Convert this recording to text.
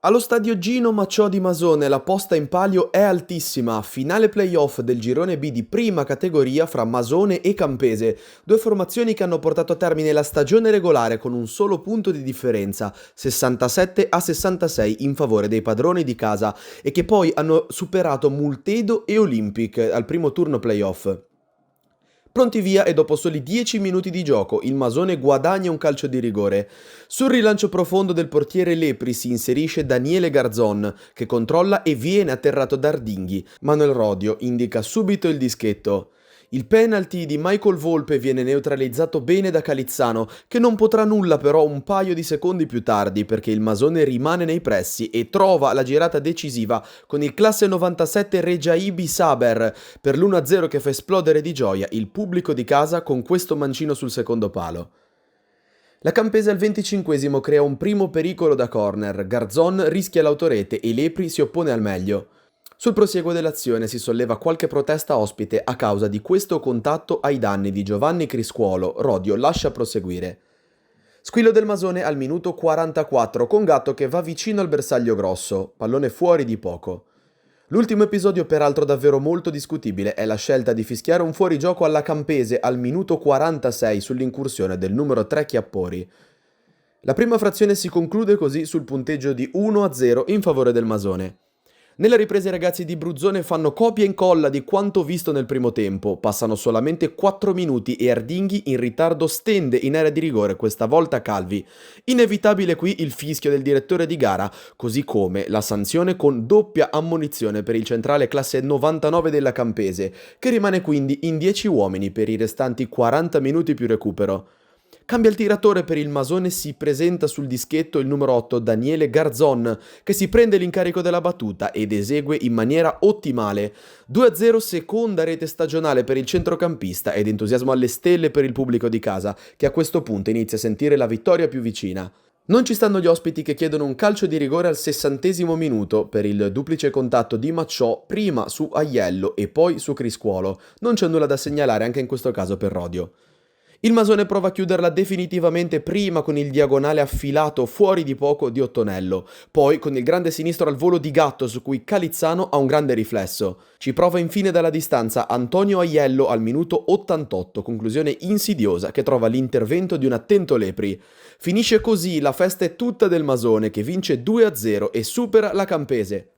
Allo stadio Gino Macciò di Masone la posta in palio è altissima, finale playoff del girone B di prima categoria fra Masone e Campese, due formazioni che hanno portato a termine la stagione regolare con un solo punto di differenza, 67-66 in favore dei padroni di casa, e che poi hanno superato Multedo e Olympic al primo turno playoff. Pronti via e dopo soli 10 minuti di gioco il Masone guadagna un calcio di rigore. Sul rilancio profondo del portiere Lepri si inserisce Daniele Garzon, che controlla e viene atterrato da Ardinghi. Manuel Rodio indica subito il dischetto. Il penalty di Michael Volpe viene neutralizzato bene da Calizzano, che non potrà nulla però un paio di secondi più tardi perché il Masone rimane nei pressi e trova la girata decisiva con il classe 97 Reggiaibi Saber per l'1-0 che fa esplodere di gioia il pubblico di casa con questo mancino sul secondo palo. La Campese al 25esimo crea un primo pericolo da corner, Garzon rischia l'autorete e Lepri si oppone al meglio. Sul prosieguo dell'azione si solleva qualche protesta ospite a causa di questo contatto ai danni di Giovanni Criscuolo, Rodio lascia proseguire. Squillo del Masone al minuto 44 con Gatto che va vicino al bersaglio grosso, pallone fuori di poco. L'ultimo episodio peraltro davvero molto discutibile è la scelta di fischiare un fuorigioco alla Campese al minuto 46 sull'incursione del numero 3 Chiappori. La prima frazione si conclude così sul punteggio di 1-0 in favore del Masone. Nella ripresa i ragazzi di Bruzzone fanno copia e incolla di quanto visto nel primo tempo, passano solamente 4 minuti e Ardinghi in ritardo stende in area di rigore, questa volta Calvi. Inevitabile qui il fischio del direttore di gara, così come la sanzione con doppia ammonizione per il centrale classe 99 della Campese, che rimane quindi in 10 uomini per i restanti 40 minuti più recupero. Cambia il tiratore per il Masone, si presenta sul dischetto il numero 8 Daniele Garzon, che si prende l'incarico della battuta ed esegue in maniera ottimale. 2-0, seconda rete stagionale per il centrocampista ed entusiasmo alle stelle per il pubblico di casa, che a questo punto inizia a sentire la vittoria più vicina. Non ci stanno gli ospiti che chiedono un calcio di rigore al 60° minuto per il duplice contatto di Macciò prima su Aiello e poi su Criscuolo. Non c'è nulla da segnalare anche in questo caso per Rodio. Il Masone prova a chiuderla definitivamente prima con il diagonale affilato fuori di poco di Ottonello, poi con il grande sinistro al volo di Gatto su cui Calizzano ha un grande riflesso. Ci prova infine dalla distanza Antonio Aiello al minuto 88, conclusione insidiosa che trova l'intervento di un attento Lepri. Finisce così, la festa è tutta del Masone che vince 2-0 e supera la Campese.